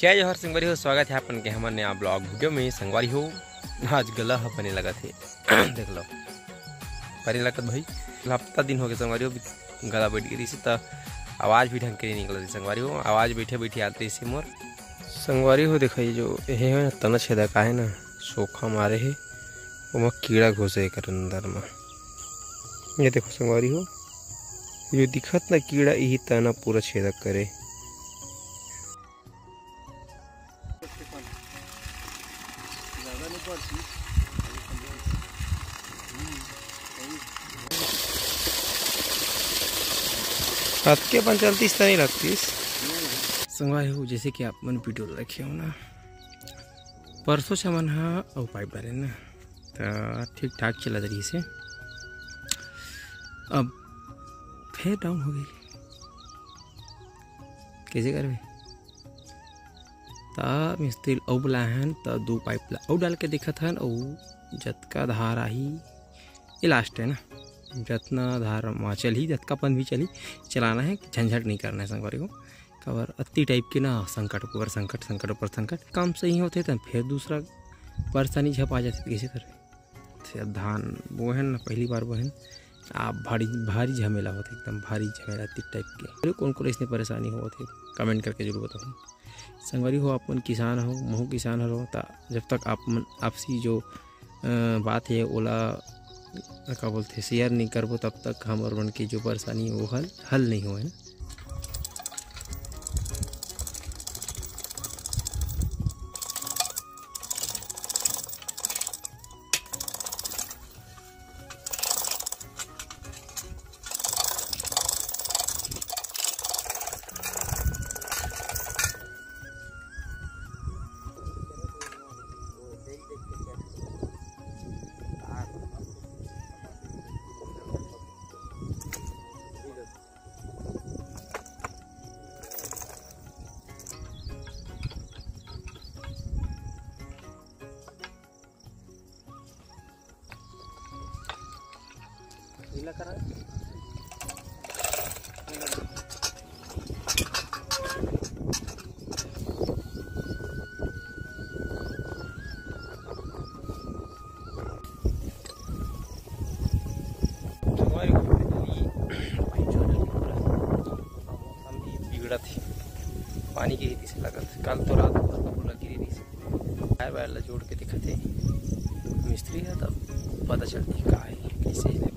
जय जोहर संगवारी हो, स्वागत है अपन के हमारे नया ब्लॉग वीडियो में। संगवारी हो आज गला बने लगा थे देख लो बने लगत भाई हफ्ता दिन हो गया संगवारी हो गला बैठ गई थी तो आवाज़ भी ढंग के नहीं निकलती संगवारी हो। आवाज़ बैठे बैठे आती थी मोर संगवारी हो। देखा जो ये है ना तना छेदा का है ना सोखा मारे है वो कीड़ा घुसे कर अंदर में। ये देखो संगवारी हो जो दिखत ना कीड़ा यही तना पूरा छेदक करे। हाथ के अपन चलती इस तरह नहीं लगती संगवारी हो। जैसे कि आप मन वीडियो रखे हो ना परसों से मन और पाइप डाले ना तो ठीक ठाक चला रही से अब फिर डाउन हो गई। कैसे करवे तो मिस्त्री और बुलाहन तो दो पाइप और डाल के दिखत हन और जतका धार आही ये लास्ट है ना जतना धार वहाँ चली जतकापन भी चली चलाना है झंझट नहीं करना है संगवारी को। कवर अति टाइप के ना संकट ऊपर संकट संकट ऊपर संकट काम सही होते तो फिर दूसरा परेशानी झप आ जाती कैसे करे। अब धान बोहन ना पहली बार बोहन आप भारी भारी झमेला होते एकदम भारी झमेला अति टाइप के। कौन कौन इसमें परेशानी होते कमेंट करके जरूर बताओ संगवारी हो। अपन किसान हो महू किसान हो तो जब तक आप आपसी जो बात है ओला क्या बोलते शेयर नहीं करबो तब तक हमार मन की जो परेशानी वो हल नहीं हो है ना। करा बिगड़ा थी पानी की रीति से लगत कल तो रात पूरा की रीति से टायर वायर जोड़ के दिखते मिस्त्री है तब पता चलती का है कैसे है।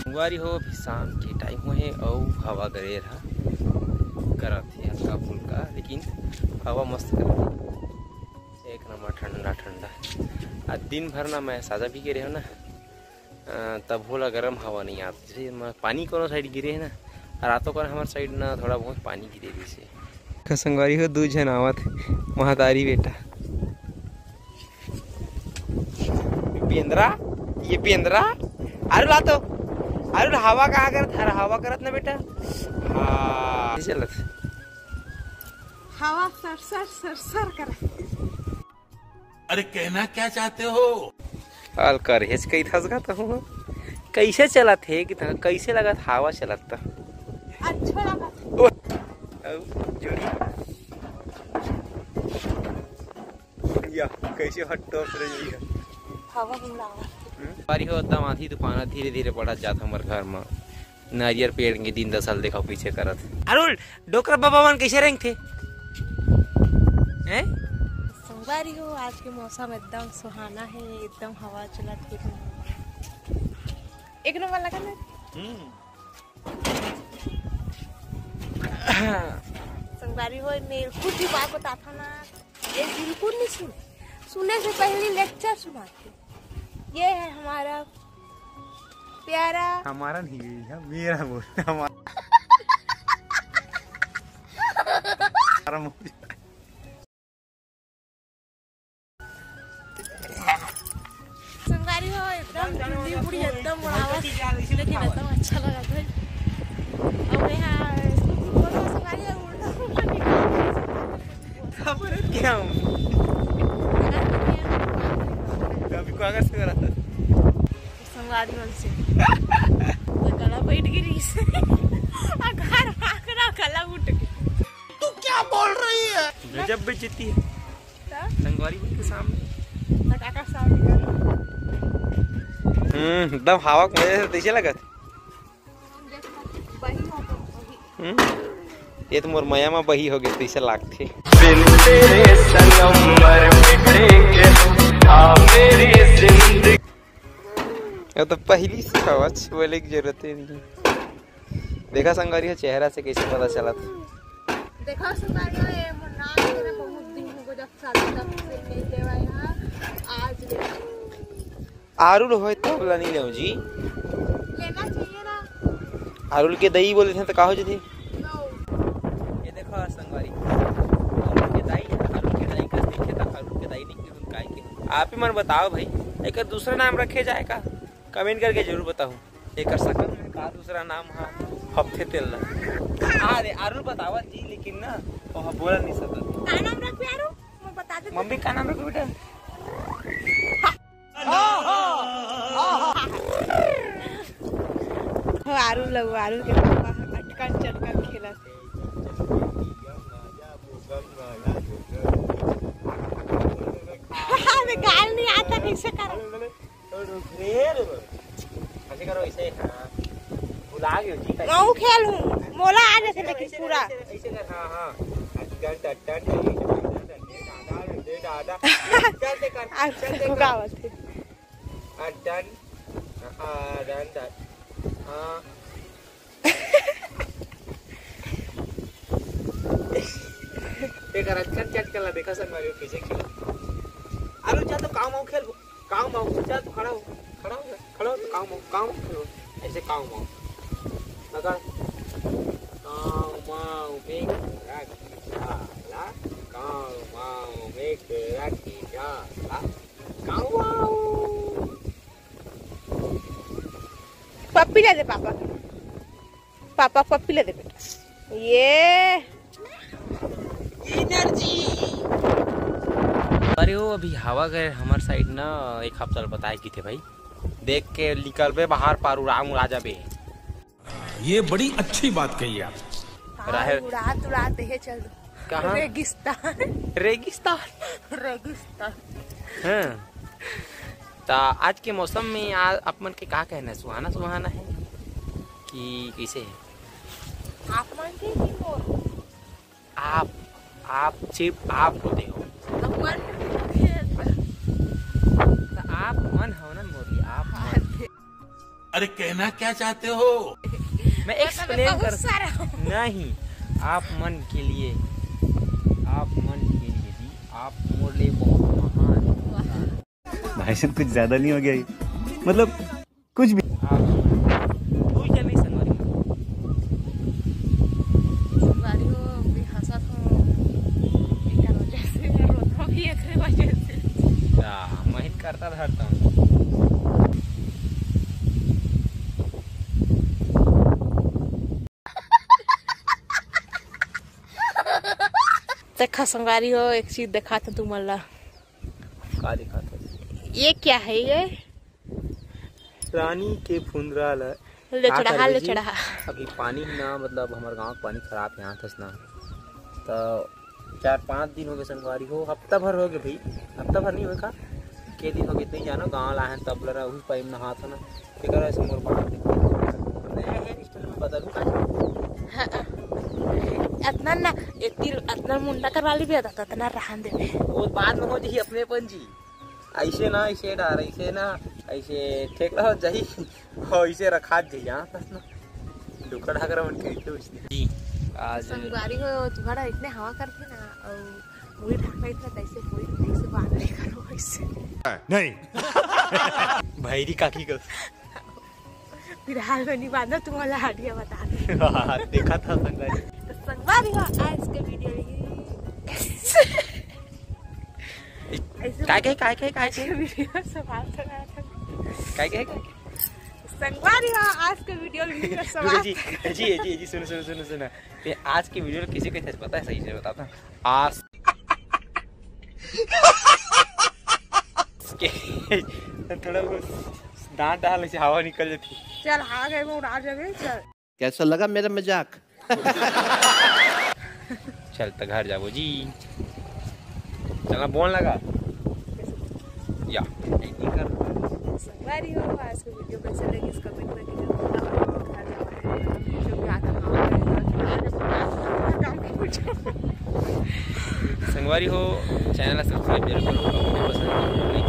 संगवारी हो शाम के टाइम हुए और हवा गरेर करत है हल्का फुल्का लेकिन हवा मस्त करत एक नंबर ठंडा ठंडा। आज दिन भर ना मैं सादा भी गिरे हो ना तब होला गर्म हवा नहीं आती जैसे पानी कोनो साइड गिरे है ना रातों का हमारे साइड ना थोड़ा बहुत पानी गिरे जैसे। संगवारी हो दो जन आवत महातारी बेटा पेंद्रा ये पेंद्रा अरे ला तो अरे हवा कहाँ करत हर हवा करत ना बेटा हाँ चलत हवा सर सर कर। अरे कहना क्या चाहते हो हाल कर हेच कई थस गा तो कैसे चला थे कि कैसे लगा हवा चलत था अच्छा लगा या कैसे हट्टो हवा बुलावा बारी होता माथी तूफान धीरे धीरे पड़ा जाता हमारे घर में नारियल पेड़ के दिन 10 साल देखा पीछे करत। अरुण डोकर बाबा मन कैसे रंग थे हैं संगवारी हो। आज के मौसम एकदम सुहाना है एकदम हवा चला एक नंबर लगा ना संगवारी हो। मेरे कुछ भी बात बताता ना ये बिल्कुल नहीं सुने से पहले लेक्चर सुनाते। ये है हमारा प्यारा हमारा नहीं है मेरा बोल हमारा संगवारी हो एकदम ठंडी पूरी एकदम आवाज लेकिन एकदम अच्छा लगा था। और यहाँ संगवारी उल्टा क्या कागर से करा था संगवारी मन से कला बैठ गिरी से घर भागना कला उठ के। तू क्या बोल रही है? गजब बेइज्जती है संगवारी बन के सामने। पटाखा साउंड कर एकदम हवा के वजह से कैसे लगत। बही हो तो बही। ये तो मोर मया में बही हो गई तो ऐसा लागथे। ये तो पहली से कवच बोले की जरूरत ही नहीं। देखा संगवारी है चेहरा से कैसे पता चला था। देखा संगवारी है मुन्ना तेरे बहुत दिन हो जब साल तक से नहीं लेवा यहाँ आज ले आरुल होए तो बोला नहीं ले जी लेना चाहिए ना। आरुल के दही बोले थे तो का हो जाती। नो ये देखो संगवारी आरुल के दही का देखे था। आरुल के दही नहीं हम काहे के आप ही मन बताओ भाई एक दूसरा नाम रखे जाए का कमेंट करके जरूर बताओ। एक सकल में का दूसरा नाम है हफ्ते तेल अरे आरुल बतावत जी लेकिन ना वो बोला नहीं सकता। का नाम रख प्यारो मैं बता दे। मम्मी का नाम रखो बेटा। हो आरू के पापा अटकन चटकन खेला थे। हमें गाल नहीं आता कैसे करो ऐसे करो ऐसे हाँ भुला गयो जी का मैं खेलूं मोला आ जाते लेकिन पूरा ऐसे कर हाँ हाँ देखा संगवारी कैसे खेला। अरे जा तो काम खेल काम जा तो खड़ा हो तो काम खेलो ऐसे काम लगा पप्पी ले दे पापा पप्पी ले दे बेटा। ये एनर्जी अरे वो अभी हवा गए हमारे साइड ना एक हफ्ता बताए की थे भाई देख के निकल बे बाहर पार उड़ा जाबे। ये बड़ी अच्छी बात कही आप। उड़ा दे चल कहाँ रेगिस्तान हाँ तो आज के मौसम में अपन के क्या कहना है सुहाना है कि कैसे है आप मन के कि मोर आप सिर्फ आप होते हो तो आप मन हो ना मोरी आप मन। अरे कहना क्या चाहते हो? मैं एक्सप्लेन कर नहीं आप मन के लिए जी आप मोर लिए बहुत महान। भाई साहब कुछ ज्यादा नहीं हो गया ये? मतलब कुछ भी तू क्या नहीं संगवारी हो भी हंसा तो एक वजह से रोता भी एक वजह से महित करता धरता हूँ। देखा संगवारी हो एक चीज देखा था तुम अल्लाह का दिखा था ये क्या है ये रानी के फुंदरा ले चढ़ा अभी पानी ना मतलब हमारे गांव का पानी खराब यहाँ था ना तो 4-5 दिन हो गए संगवारी हो हफ्ता भर हो गए भाई हफ्ता भर नहीं होगा के दिन हो गए नहीं जानो गाँव लाए तब लड़ा उस पाइप नहा था ना फिर ऐसे मोर बाहर इतना ना इतना मुंडा करवा ली भी आता इतना रहन दे वो बाद में हो जी अपने पन जी ऐसे ना ऐसे डार ऐसे ना ऐसे ठेकला हो जाही ऐसे रखा जाइए यहाँ तक ना डुकड़ ढाकर मन कहते उसने जी आज संगवारी हो तुम्हारा इतने हवा करते ना और पूरी ढाका इतना तैसे पूरी ऐसे बात नहीं करो ऐसे नहीं भैरी काकी का फिर हाल में नहीं बांधा तुम्हारा हाडिया बता दे देखा था संगवारी तो संगवारी हो आज के वीडियो काय वीडियो सवाल चला था काय संगवारी हो आज के वीडियो सवाल जी सुनो आज के वीडियो किसी को पता है सही से बताता आज के थोड़ा डांट डाल से हवा निकल जाती। चल हाँ गए में उड़ा जावे चल। कैसा लगा मेरा मजाक? चल तो घर जाओ जी। चलना बोल लगा या संगवारी हो। आज की वीडियो कैसे लगी इसका कमेंट करके जरूर बताना। जो भी आता संगवारी हो चैनल सब्सक्राइब जरूर करो।